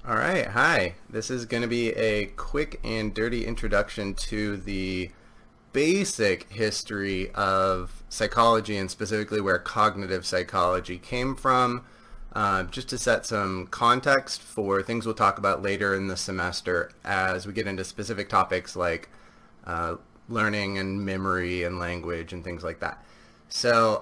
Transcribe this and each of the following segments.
All right, hi. This is going to be a quick and dirty introduction to the basic history of psychology and specifically where cognitive psychology came from, just to set some context for things we'll talk about later in the semester as we get into specific topics like learning and memory and language and things like that. So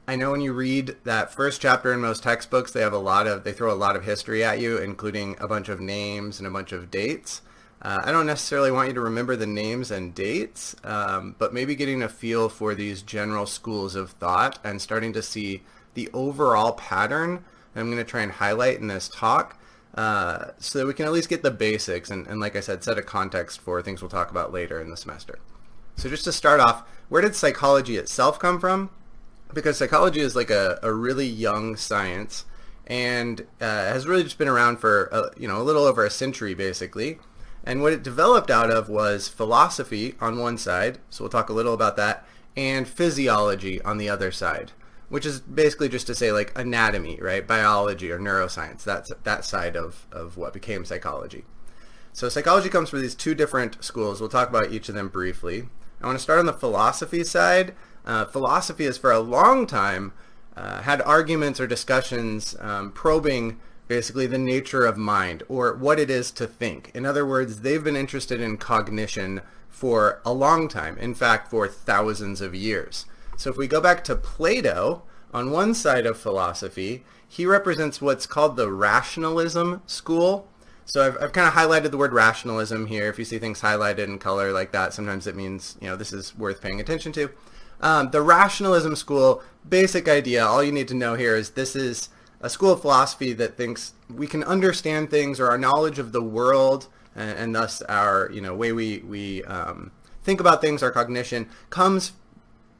I know when you read that first chapter in most textbooks, they throw a lot of history at you, including a bunch of names and a bunch of dates. I don't necessarily want you to remember the names and dates, but maybe getting a feel for these general schools of thought and starting to see the overall pattern that I'm going to try and highlight in this talk, so that we can at least get the basics and like I said, set a context for things we'll talk about later in the semester. So just to start off, where did psychology itself come from? Because psychology is like a really young science and has really just been around for a little over a century basically. And what it developed out of was philosophy on one side, so we'll talk a little about that, and physiology on the other side, which is basically just to say like anatomy, right? Biology or neuroscience, that's that side of what became psychology. So psychology comes from these two different schools. We'll talk about each of them briefly. I want to start on the philosophy side. Philosophy has for a long time had arguments or discussions probing basically the nature of mind or what it is to think. In other words, they've been interested in cognition for a long time, in fact, for thousands of years. So if we go back to Plato, on one side of philosophy, he represents what's called the rationalism school. So I've kind of highlighted the word rationalism here. If you see things highlighted in color like that, sometimes it means, this is worth paying attention to. The rationalism school, basic idea, all you need to know here is this is a school of philosophy that thinks we can understand things, or our knowledge of the world and thus our way we think about things, our cognition, comes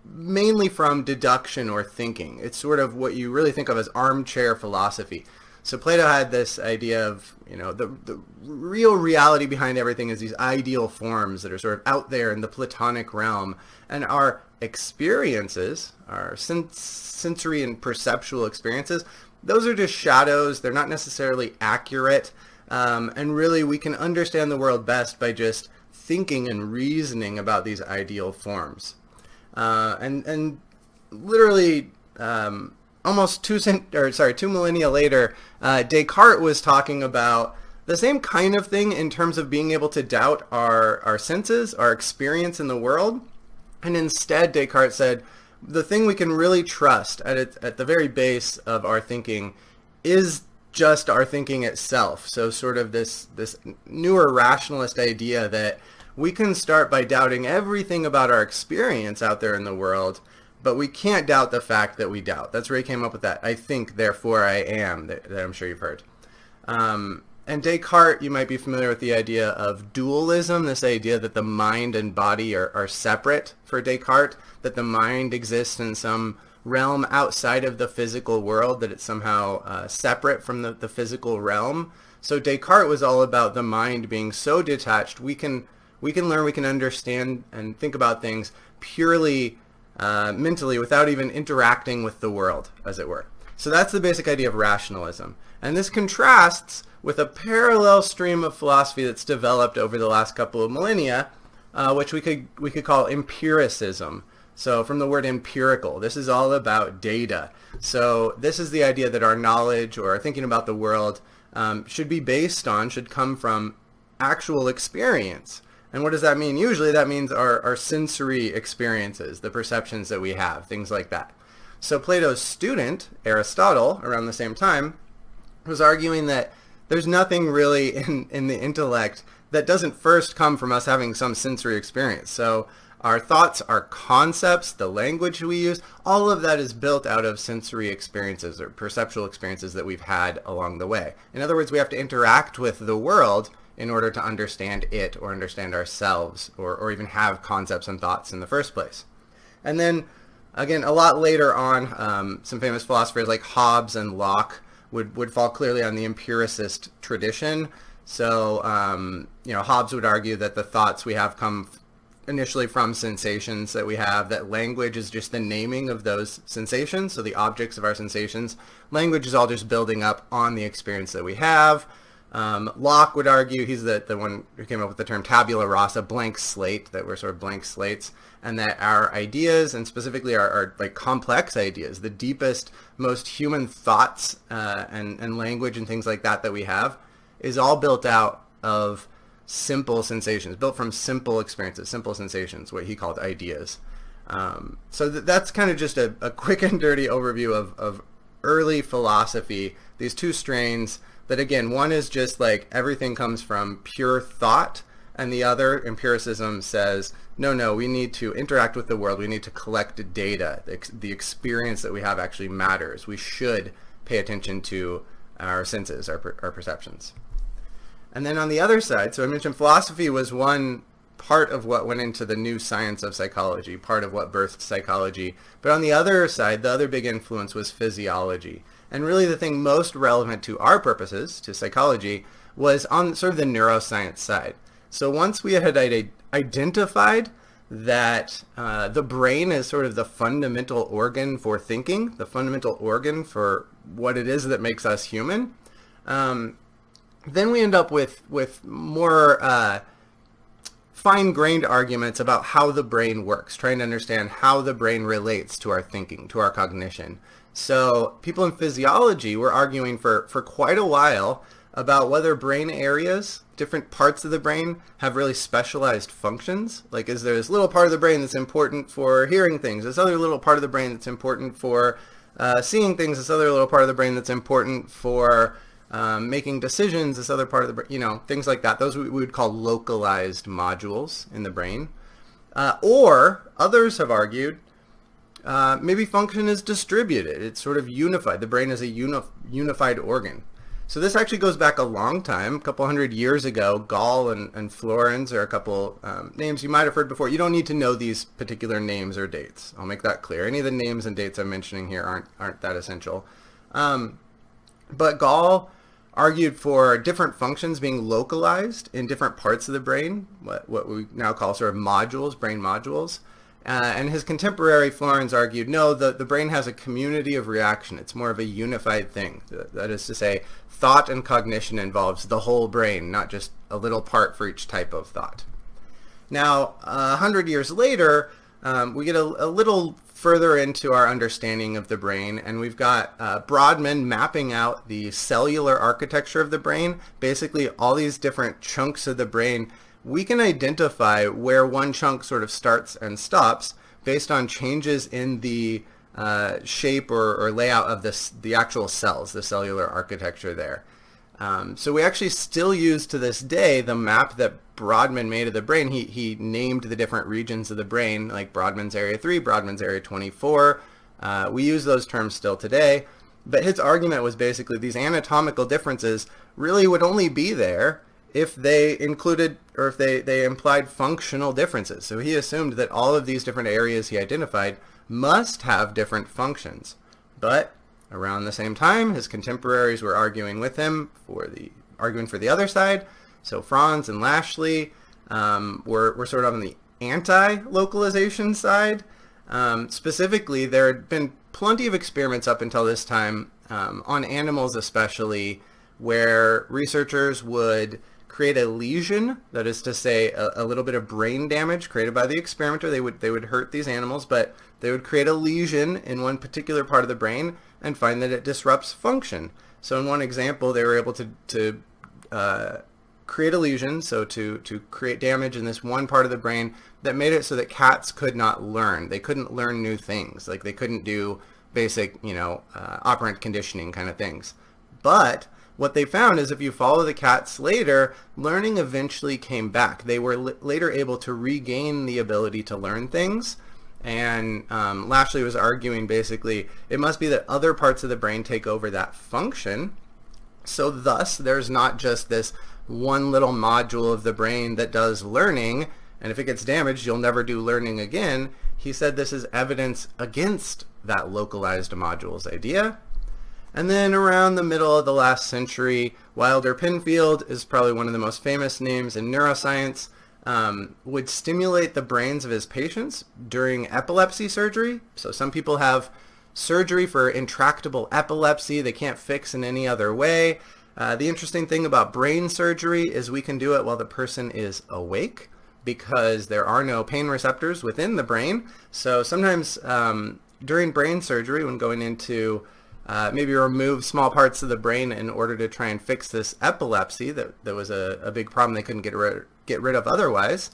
mainly from deduction or thinking. It's sort of what you really think of as armchair philosophy. So Plato had this idea of, the real reality behind everything is these ideal forms that are sort of out there in the Platonic realm. And our experiences, our sensory and perceptual experiences, those are just shadows. They're not necessarily accurate. And really, we can understand the world best by just thinking and reasoning about these ideal forms. And literally, almost two millennia later, Descartes was talking about the same kind of thing in terms of being able to doubt our senses, our experience in the world. And instead, Descartes said, the thing we can really trust at the very base of our thinking is just our thinking itself. So sort of this newer rationalist idea that we can start by doubting everything about our experience out there in the world, but we can't doubt the fact that we doubt. That's where he came up with that I think, therefore I am, that I'm sure you've heard. And Descartes, you might be familiar with the idea of dualism, this idea that the mind and body are separate for Descartes, that the mind exists in some realm outside of the physical world, that it's somehow separate from the physical realm. So Descartes was all about the mind being so detached, we can learn, we can understand and think about things purely mentally without even interacting with the world, as it were. So that's the basic idea of rationalism. And this contrasts with a parallel stream of philosophy that's developed over the last couple of millennia, which we could call empiricism. So from the word empirical, this is all about data. So this is the idea that our knowledge or our thinking about the world should come from actual experience. And what does that mean? Usually that means our sensory experiences, the perceptions that we have, things like that. So Plato's student, Aristotle, around the same time, was arguing that there's nothing really in the intellect that doesn't first come from us having some sensory experience. So our thoughts, our concepts, the language we use, all of that is built out of sensory experiences or perceptual experiences that we've had along the way. In other words, we have to interact with the world in order to understand it or understand ourselves or even have concepts and thoughts in the first place. And then, again, a lot later on, some famous philosophers like Hobbes and Locke would fall clearly on the empiricist tradition. So, Hobbes would argue that the thoughts we have come initially from sensations that we have, that language is just the naming of those sensations, so the objects of our sensations. Language is all just building up on the experience that we have. Locke would argue, he's the one who came up with the term tabula rasa, blank slate, that we're sort of blank slates, and that our ideas, and specifically our like complex ideas, the deepest, most human thoughts and language and things like that we have, is all built out of simple sensations, built from simple experiences, simple sensations, what he called ideas. So that's kind of just a quick and dirty overview of early philosophy, these two strains that, again, one is just like everything comes from pure thought, and the other, empiricism, says, no, we need to interact with the world, we need to collect data, the experience that we have actually matters, we should pay attention to our senses, our perceptions. And then on the other side, so I mentioned philosophy was one part of what went into the new science of psychology, part of what birthed psychology. But on the other side, the other big influence was physiology. And really the thing most relevant to our purposes, to psychology, was on sort of the neuroscience side. So once we had identified that the brain is sort of the fundamental organ for thinking, the fundamental organ for what it is that makes us human, then we end up with more fine-grained arguments about how the brain works, trying to understand how the brain relates to our thinking, to our cognition. So people in physiology were arguing for quite a while about whether brain areas, different parts of the brain, have really specialized functions. Like, is there this little part of the brain that's important for hearing things, this other little part of the brain that's important for seeing things, this other little part of the brain that's important for making decisions, this other part of the brain, things like that. Those we would call localized modules in the brain. Or others have argued maybe function is distributed. It's sort of unified. The brain is a unified organ. So this actually goes back a long time, a couple hundred years ago. Gall and Florenz are a couple names you might have heard before. You don't need to know these particular names or dates. I'll make that clear. Any of the names and dates I'm mentioning here aren't that essential. But Gall argued for different functions being localized in different parts of the brain, what we now call sort of modules, brain modules. And his contemporary Florenz argued, no, the brain has a community of reaction. It's more of a unified thing. That is to say, thought and cognition involves the whole brain, not just a little part for each type of thought. Now, 100 years later, we get a little further into our understanding of the brain, and we've got Brodmann mapping out the cellular architecture of the brain, basically all these different chunks of the brain. We can identify where one chunk sort of starts and stops based on changes in the shape or layout of the actual cells, the cellular architecture there. So we actually still use to this day the map that Brodmann made of the brain. He named the different regions of the brain, like Brodmann's area 3, Brodmann's area 24. We use those terms still today. But his argument was basically these anatomical differences really would only be there if they included or if they implied functional differences. So he assumed that all of these different areas he identified must have different functions. But around the same time, his contemporaries were arguing with him arguing for the other side. So Franz and Lashley were sort of on the anti-localization side. Specifically, there had been plenty of experiments up until this time on animals especially, where researchers would create a lesion, that is to say a little bit of brain damage created by the experimenter. They would hurt these animals, but they would create a lesion in one particular part of the brain and find that it disrupts function. So in one example, they were able to create a lesion, so to create damage in this one part of the brain that made it so that cats could not learn. They couldn't learn new things. Like they couldn't do basic, operant conditioning kind of things. But what they found is if you follow the cats later, learning eventually came back. They were later able to regain the ability to learn things. And Lashley was arguing basically it must be that other parts of the brain take over that function. So thus, there's not just this one little module of the brain that does learning, and if it gets damaged, you'll never do learning again. He said this is evidence against that localized modules idea. And then around the middle of the last century, Wilder Penfield is probably one of the most famous names in neuroscience, would stimulate the brains of his patients during epilepsy surgery. So some people have surgery for intractable epilepsy they can't fix in any other way. The interesting thing about brain surgery is we can do it while the person is awake because there are no pain receptors within the brain. So sometimes during brain surgery, when going into maybe remove small parts of the brain in order to try and fix this epilepsy that was a big problem they couldn't get rid of otherwise,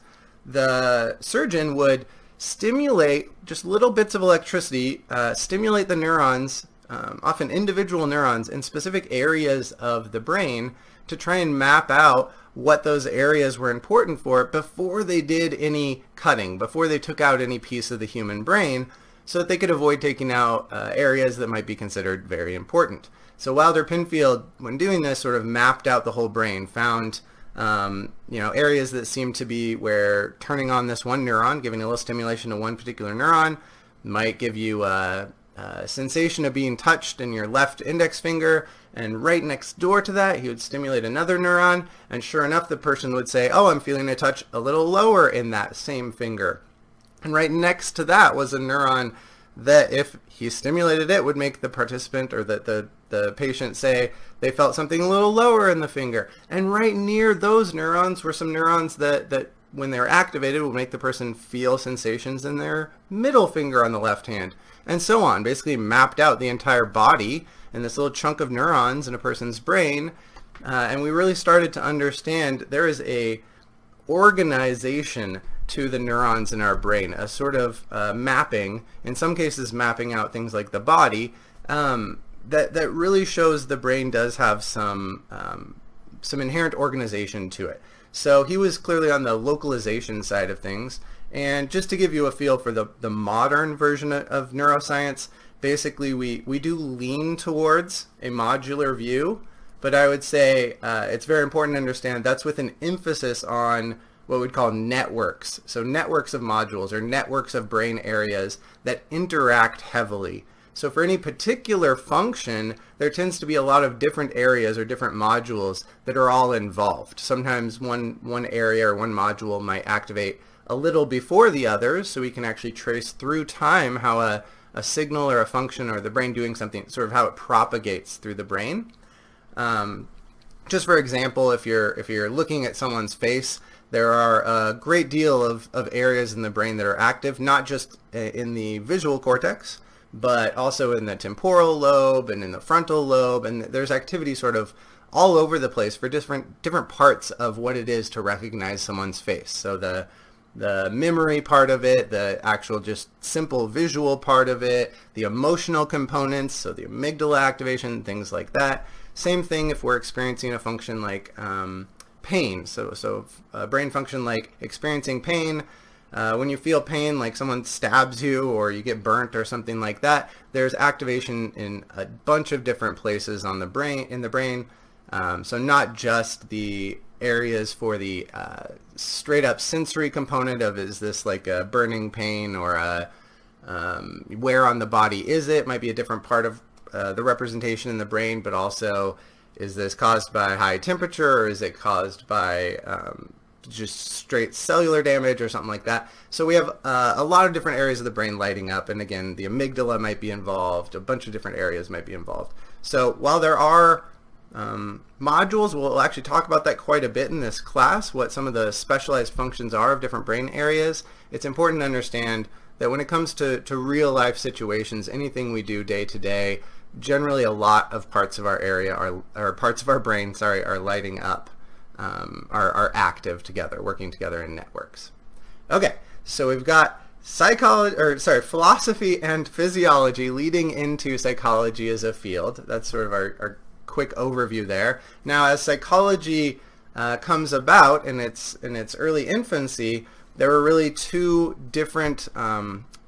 the surgeon would stimulate just little bits of electricity, stimulate the neurons, often individual neurons in specific areas of the brain to try and map out what those areas were important for before they did any cutting, before they took out any piece of the human brain, so that they could avoid taking out areas that might be considered very important. So Wilder Penfield, when doing this, sort of mapped out the whole brain, found areas that seemed to be where turning on this one neuron, giving a little stimulation to one particular neuron, might give you a sensation of being touched in your left index finger, and right next door to that he would stimulate another neuron, and sure enough the person would say, oh, I'm feeling a touch a little lower in that same finger. And right next to that was a neuron that if he stimulated it would make the participant or the patient say they felt something a little lower in the finger. And right near those neurons were some neurons that when they were activated would make the person feel sensations in their middle finger on the left hand, and so on. Basically mapped out the entire body and this little chunk of neurons in a person's brain, and we really started to understand there is a organization to the neurons in our brain, a sort of mapping, in some cases mapping out things like the body, that really shows the brain does have some inherent organization to it. So he was clearly on the localization side of things. And just to give you a feel for the modern version of neuroscience, basically we do lean towards a modular view, but I would say it's very important to understand that's with an emphasis on what we'd call networks. So networks of modules or networks of brain areas that interact heavily. So for any particular function, there tends to be a lot of different areas or different modules that are all involved. Sometimes one area or one module might activate a little before the others, so we can actually trace through time how a signal or a function or the brain doing something, sort of how it propagates through the brain. Just for example, if you're looking at someone's face, there are a great deal of areas in the brain that are active, not just in the visual cortex, but also in the temporal lobe and in the frontal lobe, and there's activity sort of all over the place for different parts of what it is to recognize someone's face. So the memory part of it, the actual just simple visual part of it, the emotional components, so the amygdala activation, things like that. Same thing if we're experiencing a function like pain. So a brain function like experiencing pain. When you feel pain, like someone stabs you or you get burnt or something like that, there's activation in a bunch of different places in the brain. So not just the areas for the straight up sensory component of is this like a burning pain or a where on the body is it, might be a different part of the representation in the brain, but also is this caused by high temperature or is it caused by just straight cellular damage or something like that. So we have a lot of different areas of the brain lighting up, and again the amygdala might be involved, a bunch of different areas might be involved. So while there are modules, we'll actually talk about that quite a bit in this class, what some of the specialized functions are of different brain areas. It's important to understand that when it comes to real life situations, anything we do day to day, generally a lot of parts of our area or parts of our brain, are lighting up, are active together, working together in networks. Okay, so we've got philosophy and physiology leading into psychology as a field. That's sort of our quick overview there. Now, as psychology comes about in its early infancy, there were really two different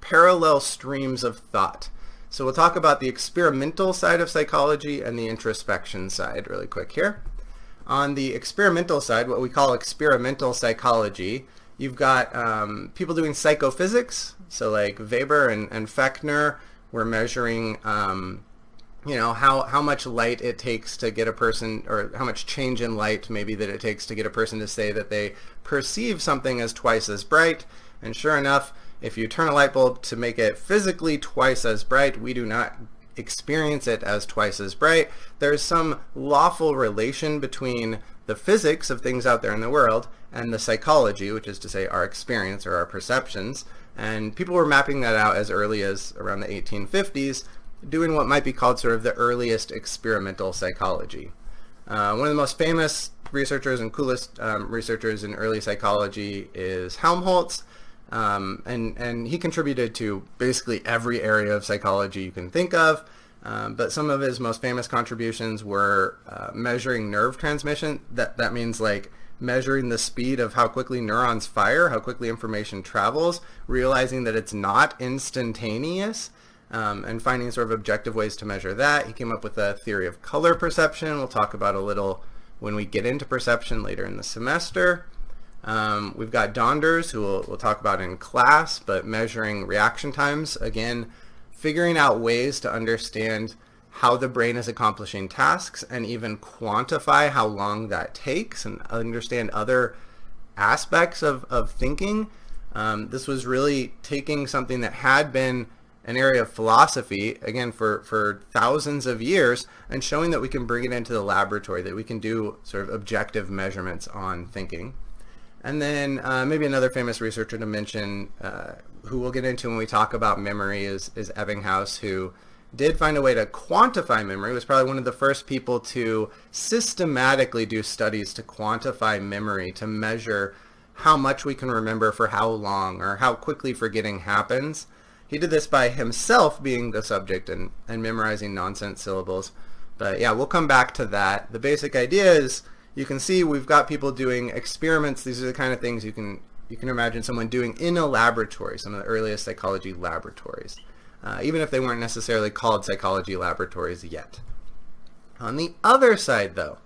parallel streams of thought. So we'll talk about the experimental side of psychology and the introspection side really quick here. On the experimental side, what we call experimental psychology, you've got people doing psychophysics. So like Weber and Fechner were measuring how much light it takes to get a person, or how much change in light maybe that it takes to get a person to say that they perceive something as twice as bright. And sure enough, if you turn a light bulb to make it physically twice as bright, we do not experience it as twice as bright. There's some lawful relation between the physics of things out there in the world and the psychology, which is to say our experience or our perceptions. And people were mapping that out as early as around the 1850s, doing what might be called sort of the earliest experimental psychology. One of the most famous researchers and coolest researchers in early psychology is Helmholtz, and he contributed to basically every area of psychology you can think of, but some of his most famous contributions were measuring nerve transmission. That means like measuring the speed of how quickly neurons fire, how quickly information travels, realizing that it's not instantaneous, and finding sort of objective ways to measure that. He came up with a theory of color perception. We'll talk about a little when we get into perception later in the semester. We've got Donders, who we'll talk about in class, but measuring reaction times. Again, figuring out ways to understand how the brain is accomplishing tasks and even quantify how long that takes and understand other aspects of thinking. This was really taking something that had been an area of philosophy, again, for thousands of years, and showing that we can bring it into the laboratory, that we can do sort of objective measurements on thinking. And then maybe another famous researcher to mention, who we'll get into when we talk about memory, is Ebbinghaus, who did find a way to quantify memory. He was probably one of the first people to systematically do studies to quantify memory, to measure how much we can remember for how long, or how quickly forgetting happens. He did this by himself being the subject and memorizing nonsense syllables. But yeah, we'll come back to that. The basic idea is, you can see we've got people doing experiments. These are the kind of things you can imagine someone doing in a laboratory, some of the earliest psychology laboratories, even if they weren't necessarily called psychology laboratories yet. On the other side, though,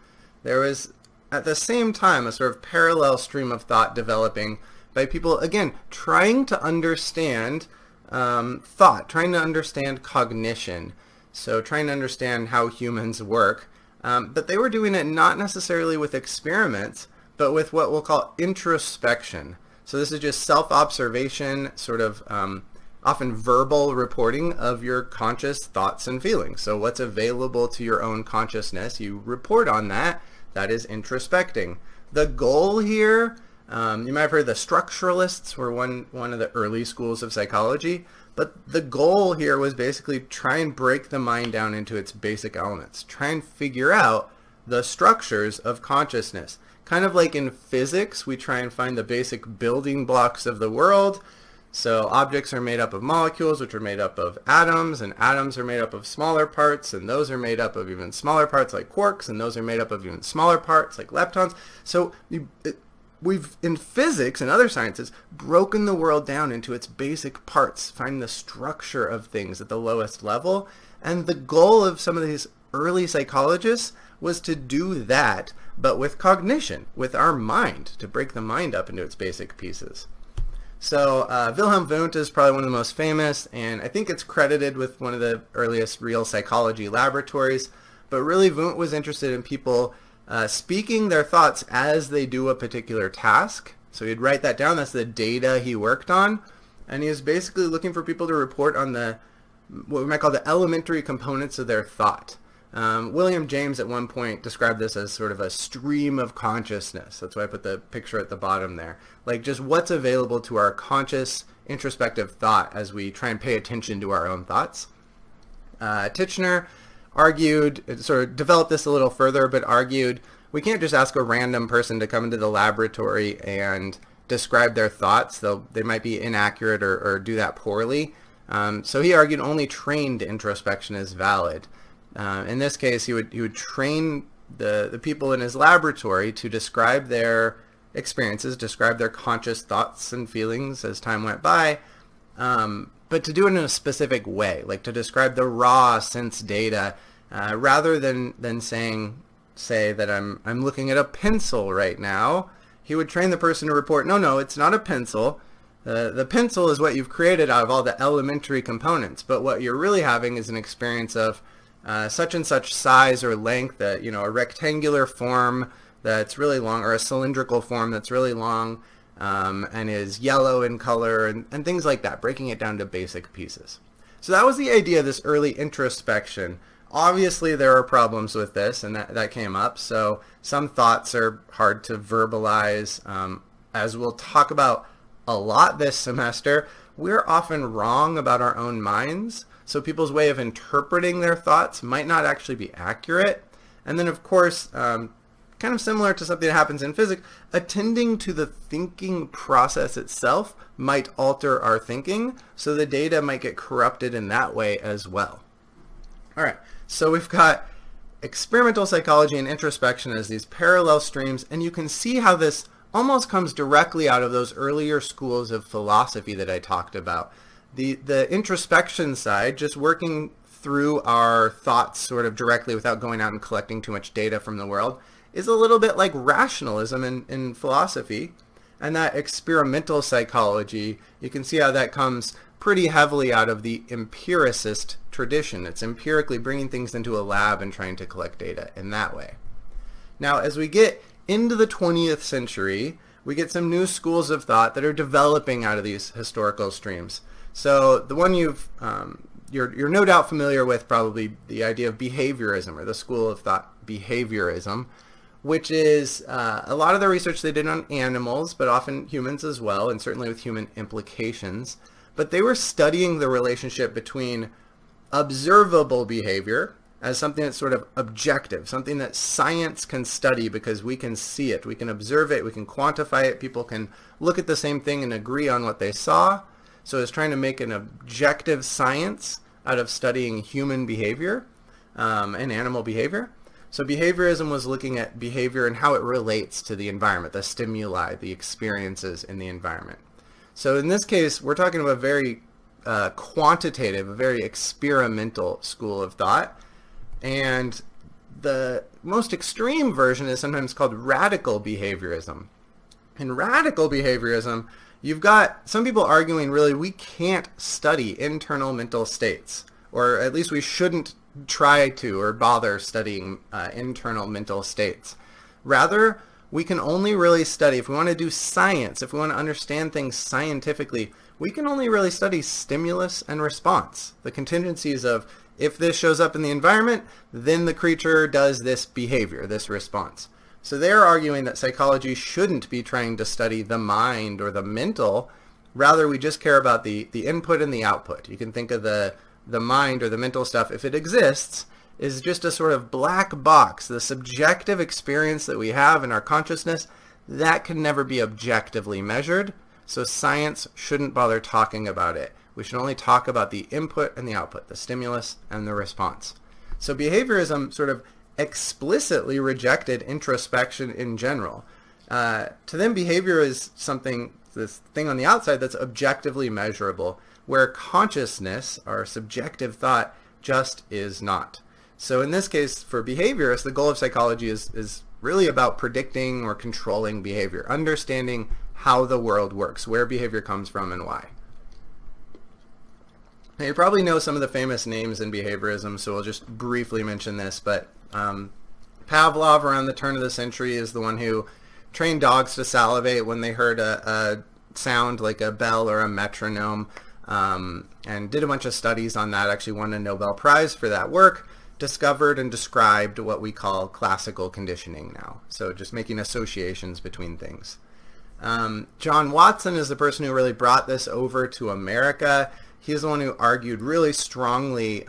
there was at the same time a sort of parallel stream of thought developing by people, again, trying to understand thought, trying to understand cognition, so trying to understand how humans work. But they were doing it not necessarily with experiments, but with what we'll call introspection. So this is just self-observation, sort of often verbal reporting of your conscious thoughts and feelings. So what's available to your own consciousness, you report on that. That is introspecting. The goal here, you might have heard the structuralists were one of the early schools of psychology. But the goal here was basically try and break the mind down into its basic elements. Try and figure out the structures of consciousness. Kind of like in physics, we try and find the basic building blocks of the world. So objects are made up of molecules, which are made up of atoms, and atoms are made up of smaller parts, and those are made up of even smaller parts like quarks, and those are made up of even smaller parts like leptons. So we've, in physics and other sciences, broken the world down into its basic parts, finding the structure of things at the lowest level. And the goal of some of these early psychologists was to do that, but with cognition, with our mind, to break the mind up into its basic pieces. So Wilhelm Wundt is probably one of the most famous, and I think it's credited with one of the earliest real psychology laboratories. But really, Wundt was interested in people speaking their thoughts as they do a particular task. So he'd write that down. That's the data he worked on. And he was basically looking for people to report on what we might call the elementary components of their thought. William James at one point described this as sort of a stream of consciousness. That's why I put the picture at the bottom there. Like just what's available to our conscious, introspective thought as we try and pay attention to our own thoughts. Titchener argued, sort of developed this a little further, but argued we can't just ask a random person to come into the laboratory and describe their thoughts. They might be inaccurate or do that poorly. So he argued only trained introspection is valid. In this case, he would train the people in his laboratory to describe their experiences, describe their conscious thoughts and feelings as time went by, but to do it in a specific way, like to describe the raw sense data, rather than say that I'm looking at a pencil right now. He would train the person to report, no, it's not a pencil. The pencil is what you've created out of all the elementary components, but what you're really having is an experience of such and such size or length, that a rectangular form that's really long, or a cylindrical form that's really long, and is yellow in color, and things like that, breaking it down to basic pieces. So that was the idea of this early introspection. Obviously, there are problems with this, and that came up. So some thoughts are hard to verbalize. As we'll talk about a lot this semester, we're often wrong about our own minds. So people's way of interpreting their thoughts might not actually be accurate. And then, of course, kind of similar to something that happens in physics, attending to the thinking process itself might alter our thinking, so the data might get corrupted in that way as well. All right, so we've got experimental psychology and introspection as these parallel streams, and you can see how this almost comes directly out of those earlier schools of philosophy that I talked about. The introspection side, just working through our thoughts sort of directly without going out and collecting too much data from the world, is a little bit like rationalism in philosophy. And that experimental psychology, you can see how that comes pretty heavily out of the empiricist tradition. It's empirically bringing things into a lab and trying to collect data in that way. Now, as we get into the 20th century, we get some new schools of thought that are developing out of these historical streams. So the one you're no doubt familiar with, probably the idea of behaviorism, or the school of thought behaviorism, which is a lot of the research they did on animals, but often humans as well, and certainly with human implications. But they were studying the relationship between observable behavior as something that's sort of objective, something that science can study because we can see it, we can observe it, we can quantify it, people can look at the same thing and agree on what they saw. So it's trying to make an objective science out of studying human behavior and animal behavior. So behaviorism was looking at behavior and how it relates to the environment, the stimuli, the experiences in the environment. So in this case, we're talking about a very quantitative, a very experimental school of thought. And the most extreme version is sometimes called radical behaviorism. In radical behaviorism, you've got some people arguing really we can't study internal mental states, or at least we shouldn't try to or bother studying internal mental states. Rather, we can only really study, if we want to do science, if we want to understand things scientifically, we can only really study stimulus and response, the contingencies of if this shows up in the environment, then the creature does this behavior, this response. So they're arguing that psychology shouldn't be trying to study the mind or the mental. Rather, we just care about the input and the output. You can think of the mind or the mental stuff, if it exists, is just a sort of black box. The subjective experience that we have in our consciousness, that can never be objectively measured. So science shouldn't bother talking about it. We should only talk about the input and the output, the stimulus and the response. So behaviorism sort of explicitly rejected introspection in general. To them, behavior is something, this thing on the outside that's objectively measurable, where consciousness, our subjective thought, just is not. So in this case, for behaviorists, the goal of psychology is really about predicting or controlling behavior, understanding how the world works, where behavior comes from and why. Now, you probably know some of the famous names in behaviorism, so we'll just briefly mention this, but Pavlov around the turn of the century is the one who trained dogs to salivate when they heard a sound like a bell or a metronome, and did a bunch of studies on that, actually won a Nobel Prize for that work, discovered and described what we call classical conditioning now, so just making associations between things. John Watson is the person who really brought this over to America. He's the one who argued really strongly,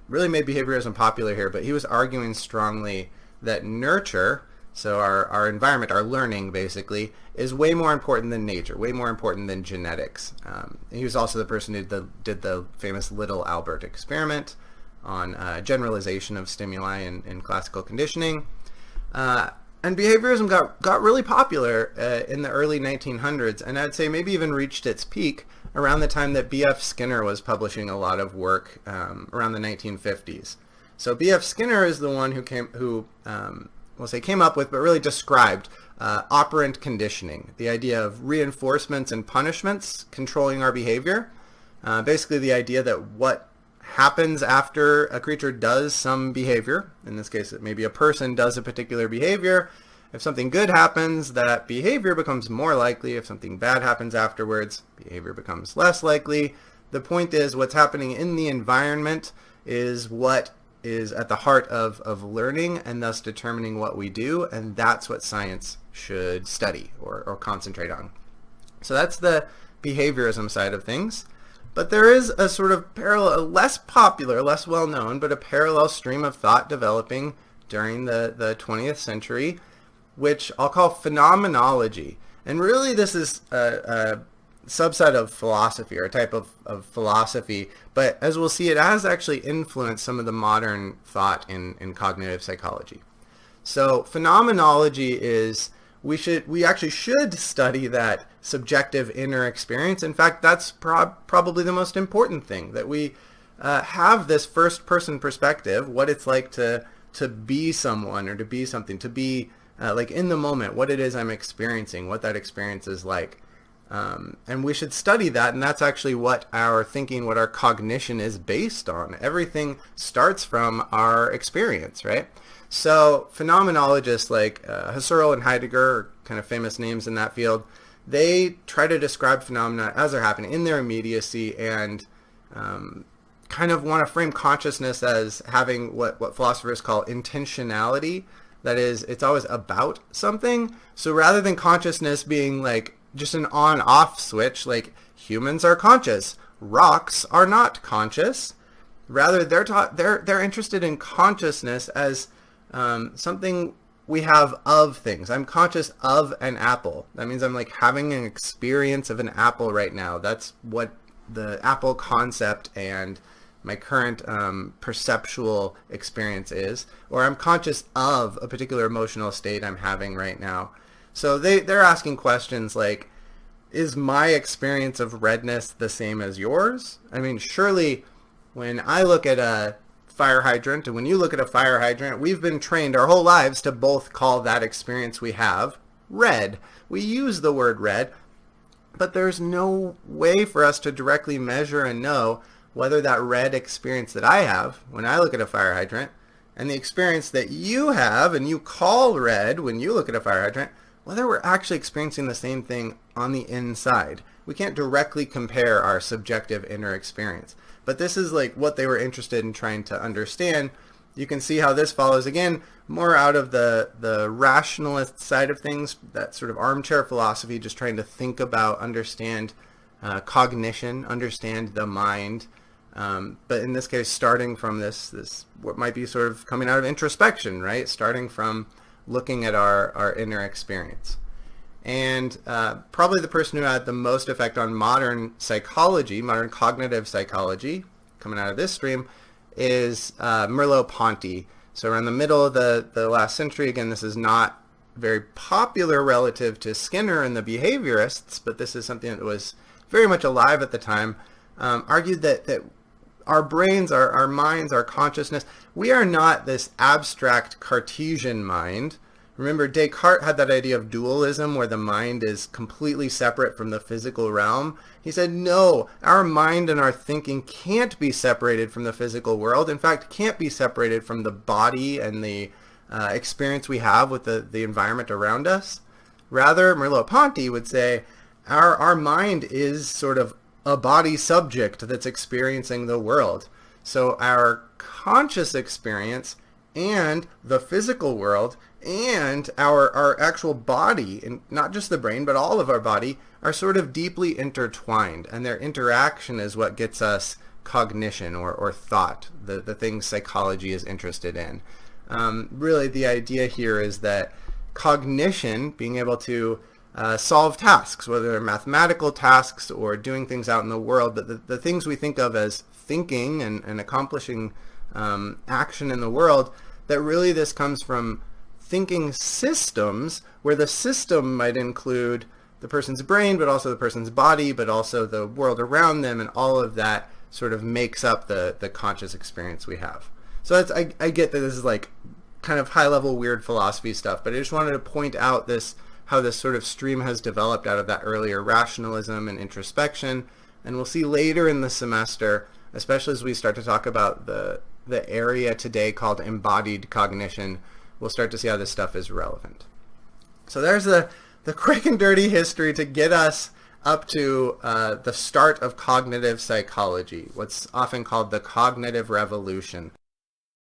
really made behaviorism popular here, but he was arguing strongly that nurture, so our environment, our learning basically, is way more important than nature, way more important than genetics. He was also the person who did the famous Little Albert experiment on generalization of stimuli in classical conditioning. And behaviorism got really popular in the early 1900s, and I'd say maybe even reached its peak around the time that B.F. Skinner was publishing a lot of work around the 1950s. So B.F. Skinner is the one who came up with, but really described operant conditioning, the idea of reinforcements and punishments controlling our behavior. Basically the idea that what happens after a creature does some behavior, in this case maybe a person does a particular behavior, if something good happens, that behavior becomes more likely. If something bad happens afterwards, behavior becomes less likely. The point is what's happening in the environment is what is at the heart of learning and thus determining what we do, and that's what science should study or concentrate on. So that's the behaviorism side of things. But there is a sort of parallel, less popular, less well known, but a parallel stream of thought developing during the 20th century, which I'll call phenomenology. And really this is a subset of philosophy, or a type of philosophy, but as we'll see, it has actually influenced some of the modern thought in cognitive psychology. So phenomenology is, we actually should study that subjective inner experience. In fact, that's probably the most important thing, that we have this first person perspective, what it's like to be someone or to be something, to be like in the moment, what it is I'm experiencing, what that experience is like. And we should study that, and that's actually what our thinking, what our cognition is based on. Everything starts from our experience, right? So phenomenologists like Husserl and Heidegger are kind of famous names in that field. They try to describe phenomena as they're happening in their immediacy, and kind of want to frame consciousness as having what philosophers call intentionality. That is, it's always about something. So rather than consciousness being like just an on-off switch, like humans are conscious, rocks are not conscious. Rather, they're interested in consciousness as something we have of things. I'm conscious of an apple. That means I'm like having an experience of an apple right now. That's what the apple concept and my current perceptual experience is. Or I'm conscious of a particular emotional state I'm having right now. So they're asking questions like, is my experience of redness the same as yours? I mean, surely when I look at a fire hydrant and when you look at a fire hydrant, we've been trained our whole lives to both call that experience we have red. We use the word red, but there's no way for us to directly measure and know whether that red experience that I have when I look at a fire hydrant and the experience that you have and you call red when you look at a fire hydrant, whether we're actually experiencing the same thing on the inside. We can't directly compare our subjective inner experience. But this is like what they were interested in trying to understand. You can see how this follows, again, more out of the rationalist side of things, that sort of armchair philosophy, just trying to think about, understand cognition, understand the mind. But in this case, starting from this what might be sort of coming out of introspection, right? Starting from looking at our inner experience. And probably the person who had the most effect on modern psychology, modern cognitive psychology, coming out of this stream, is Merleau-Ponty. So around the middle of the last century, again, this is not very popular relative to Skinner and the behaviorists, but this is something that was very much alive at the time, argued that our brains, our minds, our consciousness, we are not this abstract Cartesian mind. Remember, Descartes had that idea of dualism where the mind is completely separate from the physical realm. He said, no, our mind and our thinking can't be separated from the physical world. In fact, can't be separated from the body and the experience we have with the environment around us. Rather, Merleau-Ponty would say, our mind is sort of a body subject that's experiencing the world. So our conscious experience and the physical world and our actual body, and not just the brain, but all of our body, are sort of deeply intertwined, and their interaction is what gets us cognition or thought, the things psychology is interested in. Really, the idea here is that cognition, being able to solve tasks, whether they're mathematical tasks or doing things out in the world, that the things we think of as thinking and accomplishing action in the world, that really this comes from thinking systems where the system might include the person's brain, but also the person's body, but also the world around them, and all of that sort of makes up the conscious experience we have. So that's, I get that this is like kind of high-level weird philosophy stuff, but I just wanted to point out how this sort of stream has developed out of that earlier rationalism and introspection, and we'll see later in the semester, especially as we start to talk about the area today called embodied cognition, we'll start to see how this stuff is relevant. So there's the quick and dirty history to get us up to the start of cognitive psychology, what's often called the cognitive revolution.